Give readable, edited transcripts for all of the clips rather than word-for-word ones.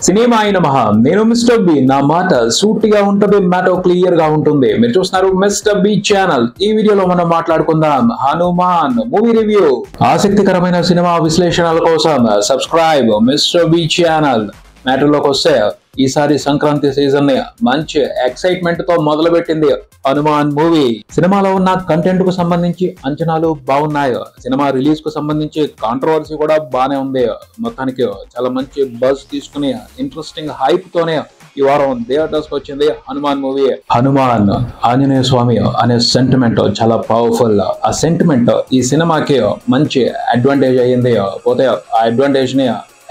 Cinema అయిన మహా నేను మిస్టర్ బి నా మాట సూటిగా ఉంటుంది మ్యాటర్ క్లియర్ గా ఉంటుంది మీరు చూస్తున్నారు మిస్టర్ బి ఛానల్ ఈ వీడియోలో మనం మాట్లాడుకుందాం హనుమాన్ మూవీ రివ్యూ ఆసక్తికరమైన సినిమా విశ్లేషణల కోసం subscribe mister B channel matter లోకి వస్తే ఈసారి సంక్రాంతి సీజన్ ని మంచి ఎక్సైట్మెంట్ తో మొదలు పెట్టింది హనుమాన్ మూవీ సినిమాలో ఉన్న కంటెంట్ కు సంబంధించి అంచనాలు బాగున్నాయి సినిమా రిలీజ్ కు సంబంధించి కాంట్రవర్సీ కూడా బానే ఉంది మొత్తానికి చాలా మంచి బజ్ తీసుకుని ఇంట్రెస్టింగ్ హైప్ తోనే ఈ వారం థియేటర్స్ కి వచ్చింది హనుమాన్ మూవీ హనుమాన్ ఆంజనేయ స్వామి అనే సెంటిమెంట్ చాలా పవర్ఫుల్ ఆ సెంటిమెంట్ ఈ సినిమాకి మంచి అడ్వాంటేజ్ అయ్యింది పోతే ఆ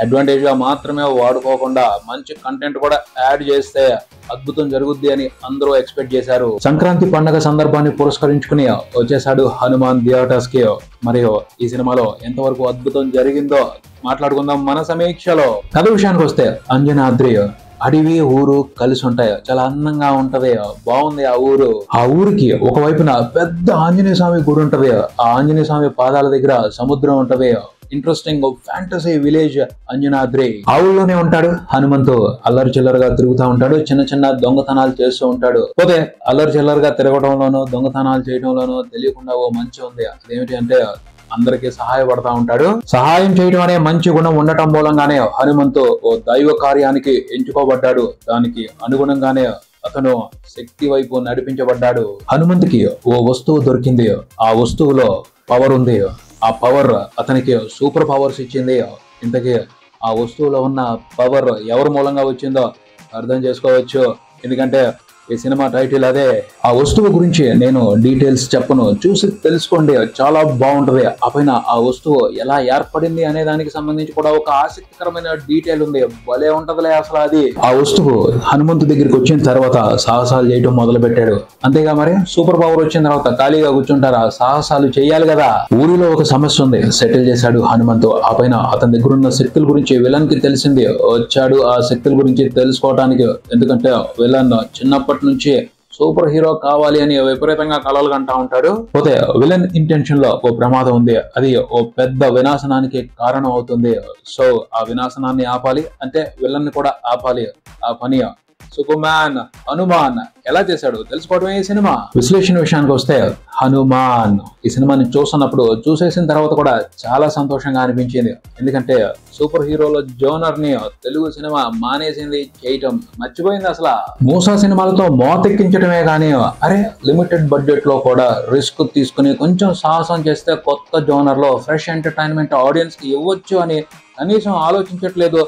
అడ్వాంటేజ్ గా మాత్రమే వాడుకోకుండా మంచి కంటెంట్ కూడా యాడ్ చేస్తే అద్భుతం జరుగుద్ది అని అందరూ ఎక్స్పెక్ట్ చేశారు సంక్రాంతి పండుగ సందర్భాన్ని పురస్కరించుకుని వచ్చేసాడు హనుమాన్ థియేటర్స్ కి మరియు ఈ సినిమాలో ఎంతవరకు అద్భుతం జరిగిందో మాట్లాడుకుందాం మన సమీక్షలో కథ విషయానికి వస్తే అంజనాద్రి అడవి ఊరు కలిసి ఉంటాయి చాలా అందంగా ఉంటది బాగుంది ఆ ఊరికి ఒకవైపున పెద్ద ఆంజనేయ స్వామి గుడి ఉంటది ఆ ఆంజనేయ స్వామి పాదాల దగ్గర సముద్రం ఉంటది ఇంట్రెస్టింగ్ ఫ్యాంటసీ విలేజ్ అంజనాద్రి ఆ ఊళ్ళోనే ఉంటాడు హనుమంతు అల్లరి చిల్లరగా తిరుగుతూ ఉంటాడు చిన్న చిన్న దొంగతనాలు చేస్తూ ఉంటాడు పోతే అల్లరి చిల్లరగా తిరగడంలోనూ దొంగతనాలు చేయడంలోనూ తెలియకుండా ఓ మంచి ఉంది అదేమిటి అంటే అందరికి సహాయపడతా ఉంటాడు సహాయం చేయడం అనే మంచి గుణం ఉండటం మూలంగానే హనుమంతు ఓ దైవ కార్యానికి ఎంచుకోబడ్డాడు దానికి అనుగుణంగానే అతను శక్తి వైపు నడిపించబడ్డాడు హనుమంతుకి ఓ వస్తువు దొరికింది ఆ వస్తువులో పవర్ ఉంది ఆ పవర్ అతనికి సూపర్ పవర్స్ ఇచ్చింది ఇంతకీ ఆ వస్తువులో ఉన్న పవర్ ఎవరి మూలంగా వచ్చిందో అర్థం చేసుకోవచ్చు ఎందుకంటే ఈ సినిమా టైటిల్ అదే ఆ వస్తువు గురించి నేను డీటెయిల్స్ చెప్పను చూసి తెలుసుకోండి చాలా బాగుంటది ఆ పైన ఆ వస్తువు ఎలా ఏర్పడింది అనే దానికి సంబంధించి కూడా ఒక ఆసక్తికరమైన డీటెయిల్ ఉంది భలే ఉంటదిలే అసలు అది ఆ వస్తువు హనుమంతు దగ్గరికి వచ్చిన తర్వాత సాహసాలు చేయడం మొదలు పెట్టాడు అంతేగా మరి సూపర్ పవర్ వచ్చిన తర్వాత ఖాళీగా కూర్చుంటారా సాహసాలు చేయాలి కదా ఊరిలో ఒక సమస్య ఉంది సెటిల్ చేశాడు హనుమంతు ఆ పైన అతని దగ్గర ఉన్న శక్తుల గురించి విలన్ కి తెలిసింది వచ్చాడు ఆ శక్తుల గురించి తెలుసుకోవడానికి ఎందుకంటే విలన్ చిన్నప్పటి నుంచి సూపర్ హీరో కావాలి అని విపరీతంగా కలలు కంటా ఉంటాడు పోతే విలన్ ఇంటెన్షన్ లో ఓ ప్రమాదం ఉంది అది ఓ పెద్ద వినాశనానికి కారణం అవుతుంది సో ఆ వినాశనాన్ని ఆపాలి అంటే విలన్ ని కూడా ఆపాలి ఆ పని సుకుమాన్ హనుమాన్ ఎలా చేశాడు తెలుసుకోవడమే ఈ సినిమా విశ్లేషణ విషయానికి వస్తే హనుమాన్ ఈ సినిమాని చూస్తున్నప్పుడు చూసేసిన తర్వాత కూడా చాలా సంతోషంగా అనిపించింది ఎందుకంటే సూపర్ హీరోల జోనర్ ని తెలుగు సినిమా మానేసింది చేయటం మర్చిపోయింది అసలు మూసా సినిమాలతో మోతెక్కించడమే కానీ అరే లిమిటెడ్ బడ్జెట్ లో కూడా రిస్క్ తీసుకుని కొంచెం సాహసం చేస్తే కొత్త జోనర్ లో ఫ్రెష్ ఎంటర్టైన్మెంట్ ఆడియన్స్ కి ఇవ్వచ్చు అని కనీసం ఆలోచించట్లేదు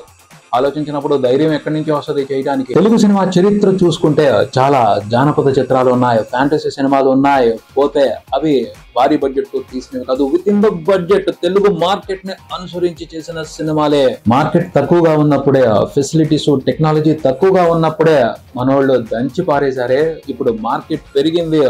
ఆలోచించినప్పుడు ధైర్యం ఎక్కడి నుంచి వస్తుంది చేయడానికి తెలుగు సినిమా చరిత్ర చూసుకుంటే చాలా జానపద చిత్రాలు ఉన్నాయి ఫ్యాంటసీ సినిమాలు ఉన్నాయి పోతే అవి భారీ బడ్జెట్ తో తీసినవి కాదు with in the budget Telugu market ని అనుసరించి చేసిన సినిమాలే మార్కెట్ తక్కువగా ఉన్నప్పుడే ఫెసిలిటీస్ టెక్నాలజీ తక్కువగా ఉన్నప్పుడే మనోళ్ళు దంచి పారేశారే ఇప్పుడు మార్కెట్ పెరిగింది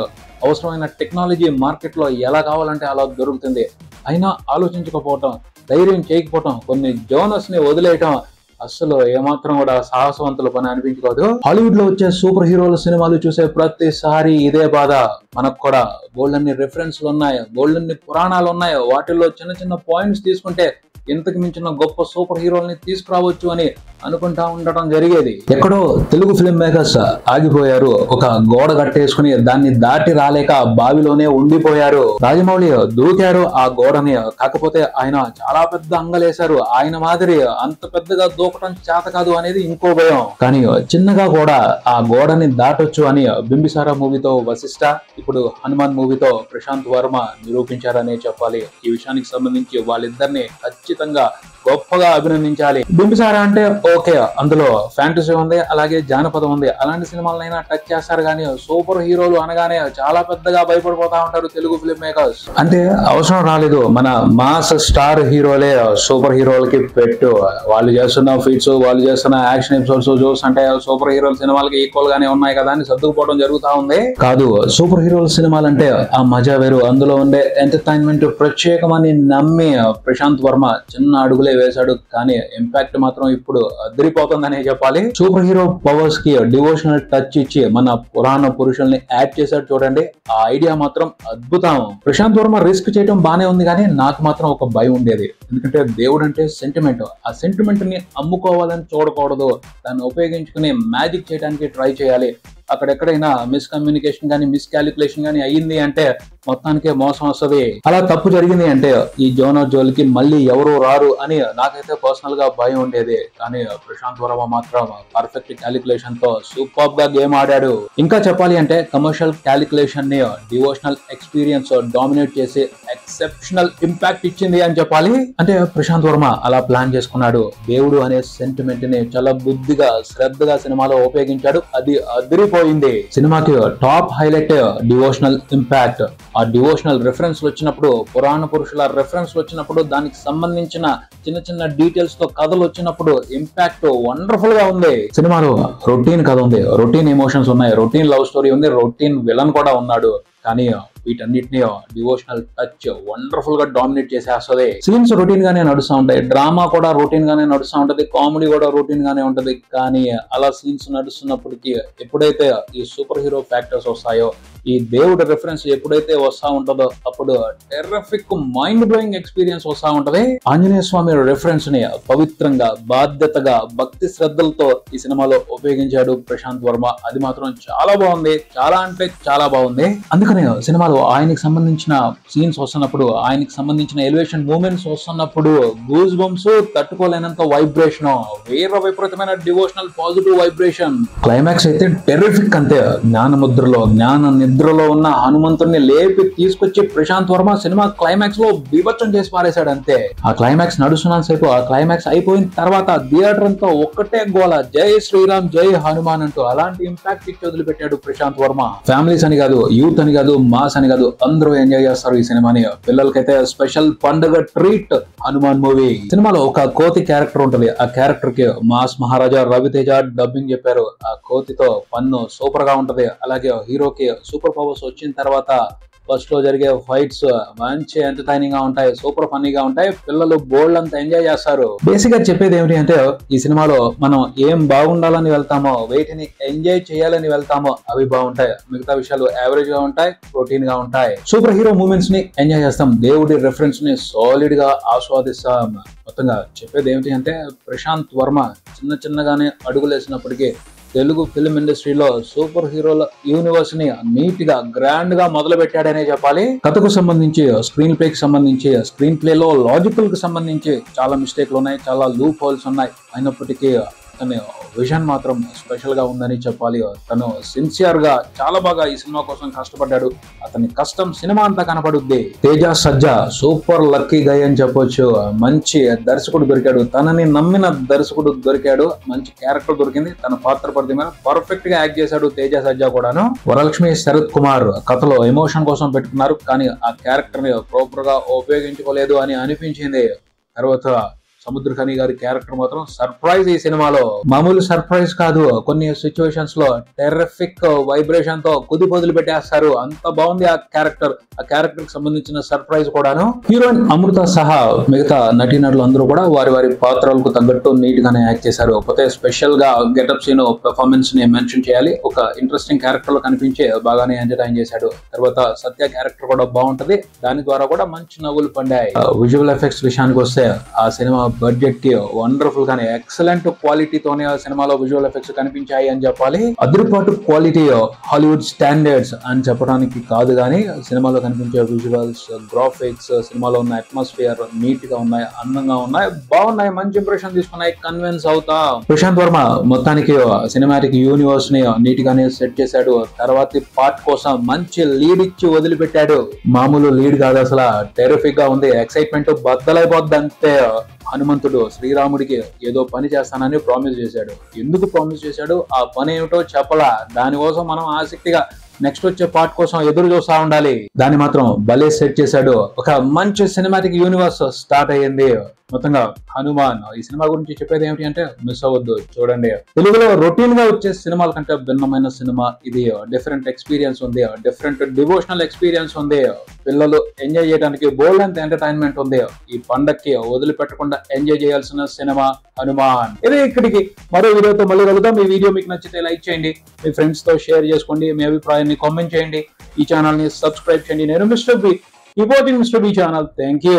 అవసరమైన టెక్నాలజీ మార్కెట్ లో ఎలా కావాలంటే అలా దొరుకుతుంది అయినా ఆలోచించకపోవటం ధైర్యం చేయకపోవటం కొన్ని జోనర్స్ ని వదిలేయటం అసలు ఏమాత్రం కూడా సాహసవంతుల పని అనిపించుకోదు హాలీవుడ్ లో వచ్చే సూపర్ హీరోల సినిమాలు చూసే ప్రతిసారి ఇదే బాధ మనకు కూడా బోల్డన్ని రిఫరెన్స్లు ఉన్నాయి బోల్డన్ని పురాణాలు ఉన్నాయి వాటిల్లో చిన్న చిన్న పాయింట్స్ తీసుకుంటే ఇంతకు మించిన గొప్ప సూపర్ హీరోల్ని తీసుకురావచ్చు అని అనుకుంటా ఉండటం జరిగేది ఎక్కడో తెలుగు ఫిల్మ్ మేకర్స్ ఆగిపోయారు ఒక గోడ కట్టేసుకుని దాన్ని దాటి రాలేక బావిలోనే ఉండిపోయారు రాజమౌళి దూకారు ఆ గోడని కాకపోతే ఆయన చాలా పెద్ద అంగలేశారు ఆయన మాదిరి అంత పెద్దగా దూకటం చేత కాదు అనేది ఇంకో భయం కానీ చిన్నగా కూడా ఆ గోడని దాటొచ్చు అని బింబిసారా మూవీతో వశిష్ఠ ఇప్పుడు హనుమాన్ మూవీతో ప్రశాంత్ వర్మ నిరూపించారనే చెప్పాలి ఈ విషయానికి సంబంధించి వాళ్ళిద్దరిని ఖచ్చితంగా గొప్పగా అభినందించాలి బింబిసారా అంటే ఓకే అందులో ఫ్యాంటసీ ఉంది అలాగే జానపదం ఉంది అలాంటి సినిమాలైనా టచ్ చేస్తారు కానీ సూపర్ హీరోలు అనగానే చాలా పెద్దగా భయపడిపోతా ఉంటారు తెలుగు ఫిల్మ్ మేకర్స్ అంటే అవసరం రాలేదు మన మాస్ స్టార్ హీరోలే సూపర్ హీరోలకి పెట్టు వాళ్ళు చేస్తున్న ఫీట్స్ వాళ్ళు చేస్తున్న యాక్షన్ ఎపిసోడ్స్ చూస్తుంటే సూపర్ హీరోల సినిమాలకి ఈక్వల్ గానే ఉన్నాయి కదా అని సర్దుకుపోవడం జరుగుతా ఉంది కాదు సూపర్ హీరోల సినిమాలంటే ఆ మజా వేరు అందులో ఉండే ఎంటర్టైన్మెంట్ ప్రత్యేకమని నమ్మి ప్రశాంత్ వర్మ చిన్న అడుగులే వేశాడు, కానీ ఇంపాక్ట్ మాత్రం ఇప్పుడు అదిరిపోతుందనే చెప్పాలి. సూపర్ హీరో పవర్స్ కి డివోషనల్ టచ్ ఇచ్చి మన పురాణ పురుషుల్ని యాడ్ చేశాడు చూడండి. ఆ ఐడియా మాత్రం అద్భుతం. ప్రశాంత్ వర్మ రిస్క్ చేయడం బానే ఉంది, కానీ నాకు మాత్రం ఒక భయం ఉండేది. ఎందుకంటే దేవుడు అంటే సెంటిమెంట్, ఆ సెంటిమెంట్ ని అమ్ముకోవాలని చూడకూడదు, దాన్ని ఉపయోగించుకుని మ్యాజిక్ చేయడానికి ట్రై చేయాలి. అక్కడెక్కడైనా మిస్కమ్యూనికేషన్ గానీ మిస్కాలిక్యులేషన్ గానీ అయ్యింది అంటే మొత్తానికే మోసం వస్తుంది. అలా తప్పు జరిగింది అంటే ఈ జోనర్ జోలికి మళ్ళీ ఎవరు రారు అని నాకైతే పర్సనల్ గా భయం ఉండేది. కానీ ప్రశాంత్ వర్మ మాత్రం పర్ఫెక్ట్ క్యాలిక్యులేషన్ తో సూపర్ గా గేమ్ ఆడాడు. ఇంకా చెప్పాలి అంటే కమర్షియల్ క్యాలిక్యులేషన్ ని డివోషనల్ ఎక్స్పీరియన్స్ డామినేట్ చేసి ఎక్సెప్షనల్ ఇంపాక్ట్ ఇచ్చింది అని చెప్పాలి. అంటే ప్రశాంత్ వర్మ అలా ప్లాన్ చేసుకున్నాడు. దేవుడు అనే సెంటిమెంట్ ని చాలా బుద్ధిగా శ్రద్ధగా సినిమాలో ఉపయోగించాడు. అది అదిరిపోయింది. సినిమాకి టాప్ హైలైట్ డివోషనల్ ఇంపాక్ట్. ఆ డివోషనల్ రెఫరెన్స్ వచ్చినప్పుడు, పురాణ పురుషుల రెఫరెన్స్ వచ్చినప్పుడు, దానికి సంబంధించిన చిన్న చిన్న డీటెయిల్స్ తో కథలు వచ్చినప్పుడు ఇంపాక్ట్ వండర్ఫుల్ గా ఉంది. సినిమాలో రొటీన్ కథ ఉంది, రొటీన్ ఎమోషన్స్ ఉన్నాయి, రొటీన్ లవ్ స్టోరీ ఉంది, రొటీన్ విలన్ కూడా ఉన్నాడు. కానీ వీటన్నిటిని డివోషనల్ టచ్ వండర్ఫుల్ గా డామినేట్ చేసేస్తుంది. సీన్స్ రొటీన్ గానే నడుస్తూ ఉంటాయి, డ్రామా కూడా రొటీన్ గానే నడుస్తూ ఉంటది, కామెడీ కూడా రొటీన్ గానే ఉంటది. కానీ అలా సీన్స్ నడుస్తున్నప్పటికీ ఎప్పుడైతే ఈ సూపర్ హీరో ఫ్యాక్టర్స్ వస్తాయో, ఈ దేవుడి రిఫరెన్స్ ఎప్పుడైతే వస్తా ఉంటుందో అప్పుడు టెర్రిఫిక్ మైండ్ బ్లోయింగ్ ఎక్స్పీరియన్స్ వస్తా ఉంటది. ఆంజనేయ స్వామి రిఫరెన్స్ ని పవిత్రంగా, బాధ్యతగా, భక్తి శ్రద్ధలతో ఈ సినిమాలో ఉపయోగించాడు ప్రశాంత్ వర్మ. అది మాత్రం చాలా బాగుంది, చాలా అంటే చాలా బాగుంది. అందుకనే సినిమాలో ఆయనకి సంబంధించిన సీన్స్ వస్తున్నప్పుడు, ఆయనకి సంబంధించిన ఎలివేషన్ మూమెంట్స్ వస్తున్నప్పుడు గూస్ బంప్స్ తట్టుకోలేనంత వైబ్రేషన్, వేరే విపరీతమైన డివోషనల్ పాజిటివ్ వైబ్రేషన్. క్లైమాక్స్ అయితే టెర్రిఫిక్. అంతే, జ్ఞానముద్రలో జ్ఞాన నిద్రలో ఉన్న హనుమంతుడిని లేపి తీసుకొచ్చి ప్రశాంత్ వర్మ సినిమా క్లైమాక్స్ లో బీభత్సం చేసి పారేశాడు. అంతే, ఆ క్లైమాక్స్ నడుస్తున్నంత సేపు, ఆ క్లైమాక్స్ అయిపోయిన తర్వాత థియేటర్ అంతా ఒక్కటే గోల, జై శ్రీరామ్ జై హనుమాన్ అంటూ అలాంటి ఇంపాక్ట్ ఇచ్చి వదిలిపెట్టాడు ప్రశాంత్ వర్మ. ఫ్యామిలీస్ అని కాదు, యూత్ అని కాదు, మాస్ అని కాదు, అందరూ ఎంజాయ్ చేస్తారు ఈ సినిమాని. పిల్లలకైతే స్పెషల్ పండుగ ట్రీట్ హనుమాన్ మూవీ. సినిమాలో ఒక కోతి క్యారెక్టర్ ఉంటది. ఆ క్యారెక్టర్ కి మాస్ మహారాజా రవితేజ డబ్బింగ్ చెప్పారు. ఆ కోతితో పన్ను సూపర్ గా ఉంటది. అలాగే హీరోకి సూపర్ పవర్స్ వచ్చిన తర్వాత ఫస్ట్ లో జరిగే ఫైట్స్ మంచి ఎంటర్టైనింగ్ గా ఉంటాయి, సూపర్ ఫన్నీగా ఉంటాయి. పిల్లలు బోల్డ్ అంతా ఎంజాయ్ చేస్తారు. బేసిక్ గా చెప్పేది ఏమిటి అంటే, ఈ సినిమాలో మనం ఏం బాగుండాలని వెళ్తామో, వేటిని ఎంజాయ్ చేయాలని వెళ్తామో అవి బాగుంటాయి, మిగతా విషయాలు యావరేజ్ గా ఉంటాయి, రొటీన్ గా ఉంటాయి. సూపర్ హీరో మూమెంట్స్ ని ఎంజాయ్ చేస్తాం, దేవుడి రిఫరెన్స్ ని సాలిడ్ గా ఆస్వాదిస్తాం. మొత్తంగా చెప్పేది ఏమిటి అంటే, ప్రశాంత్ వర్మ చిన్న చిన్నగానే అడుగులేసినప్పటికీ తెలుగు ఫిల్మ్ ఇండస్ట్రీలో సూపర్ హీరోల యూనివర్స్ ని నీట్ గా గ్రాండ్ గా మొదలు పెట్టాడనే చెప్పాలి. కథకు సంబంధించి, స్క్రీన్ ప్లే కి సంబంధించి, స్క్రీన్ ప్లే లో లాజికల్ కి సంబంధించి చాలా మిస్టేక్లు ఉన్నాయి, చాలా లూప్ హోల్స్ ఉన్నాయి. అయినప్పటికీ తన విజన్ మాత్రం స్పెషల్ గా ఉందని చెప్పాలి. తను సిన్సియర్ గా చాలా బాగా ఈ సినిమా కోసం కష్టపడ్డాడు. అతని కష్టం సినిమా అంతా కనపడుద్ది. తేజ సజ్జా సూపర్ లక్కీ గై అని చెప్పొచ్చు. మంచి దర్శకుడు దొరికాడు, తనని నమ్మిన దర్శకుడు దొరికాడు, మంచి క్యారెక్టర్ దొరికింది. తన పాత్ర పరిధి మీద పర్ఫెక్ట్ గా యాక్ట్ చేశాడు తేజ సజ్జా కూడాను. వరలక్ష్మి శరత్ కుమార్ కథలో ఎమోషన్ కోసం పెట్టుకున్నారు, కానీ ఆ క్యారెక్టర్ ని ప్రాపర్ గా ఉపయోగించుకోలేదు అని అనిపించింది. తర్వాత సముద్రఖని గారి క్యారెక్టర్ మాత్రం సర్ప్రైజ్ ఈ సినిమాలో. మామూలు సర్ప్రైజ్ కాదు, కొన్ని సిచ్యువేషన్స్ లో టెర్రిఫిక్ వైబ్రేషన్ తో కుది పొదిలి పెట్టేస్తారు. అంత బాగుంది ఆ క్యారెక్టర్. ఆ క్యారెక్టర్ కి సంబంధించిన సర్ప్రైజ్ కూడాను. హీరోయిన్ అమృత సహా మిగతా నటీనటులు అందరూ కూడా వారి వారి పాత్రలకు తగ్గట్టు నీట్ గానే యాక్ట్ చేశారు. కాకపోతే స్పెషల్ గా గెటప్ సీన్ పెర్ఫార్మెన్స్ ని మెన్షన్ చేయాలి. ఒక ఇంట్రెస్టింగ్ క్యారెక్టర్ లో కనిపించి బాగానే ఎంటర్టైన్ చేశాడు. తర్వాత సత్య క్యారెక్టర్ కూడా బాగుంటది, దాని ద్వారా కూడా మంచి నవ్వులు పండాయి. విజువల్ ఎఫెక్ట్స్ విషయానికి వస్తే, ఆ సినిమా బడ్జెట్ కి వండర్ఫుల్ గానే ఎక్సలెంట్ క్వాలిటీతోనే ఆ సినిమాలో విజువల్ ఎఫెక్ట్స్ కనిపించాయి అని చెప్పాలి. అదిరిపాటు క్వాలిటీ, హాలీవుడ్ స్టాండర్డ్స్ అని చెప్పడానికి కాదు, కానీ సినిమాలో కనిపించే విజువల్స్, గ్రాఫిక్స్, సినిమాలో ఉన్న అట్మాస్ఫియర్ నీట్ గా ఉన్నాయి, అందంగా ఉన్నాయి, బాగున్నాయి, మంచి ఇంప్రెషన్ తీసుకున్నాయి, కన్విన్స్ అవుతా. ప్రశాంత్ వర్మ మొత్తానికి సినిమాటిక్ యూనివర్స్ ని నీట్ గానే సెట్ చేశాడు. తర్వాతి పార్ట్ కోసం మంచి లీడ్ ఇచ్చి వదిలిపెట్టాడు. మామూలు లీడ్ కాదు అసలు, టెరిఫిక్ గా ఉంది, ఎక్సైట్మెంట్ బద్దలైపోద్ది. అంతే, హనుమంతుడు శ్రీరాముడికి ఏదో పని చేస్తానని ప్రామిస్ చేశాడు. ఎందుకు ప్రామిస్ చేశాడు, ఆ పని ఏమిటో చెప్పలా. దానికోసం మనం ఆసక్తిగా నెక్స్ట్ వచ్చే పార్ట్ కోసం ఎదురు చూస్తా ఉండాలి. దాన్ని మాత్రం భలే సెట్ చేశాడు. ఒక మంచి సినిమాటిక్ యూనివర్స్ స్టార్ట్ అయ్యింది. మొత్తంగా హనుమాన్ ఈ సినిమా గురించి చెప్పేది ఏమిటి అంటే మిస్ అవ్వద్దు, చూడండి. తెలుగులో రొటీన్ గా వచ్చే సినిమాల కంటే భిన్నమైన సినిమా ఇది. డిఫరెంట్ ఎక్స్పీరియన్స్ ఉంది, డిఫరెంట్ డివోషనల్ ఎక్స్పీరియన్స్ ఉంది, పిల్లలు ఎంజాయ్ చేయడానికి బోల్డ్ అంత ఎంటర్టైన్మెంట్ ఉంది. ఈ పండక్కి వదిలిపెట్టకుండా ఎంజాయ్ చేయాల్సిన సినిమా హనుమాన్. ఇది ఇక్కడికి మరో వీడియోతో మళ్ళీ కలుద్దాం. ఈ వీడియో మీకు నచ్చితే లైక్ చేయండి, మీ ఫ్రెండ్స్ తో షేర్ చేసుకోండి, మీ అభిప్రాయాన్ని కామెంట్ చేయండి, ఈ ఛానల్ ని సబ్స్క్రైబ్ చేయండి. నేను mister B, keep watching mister B channel. Thank you.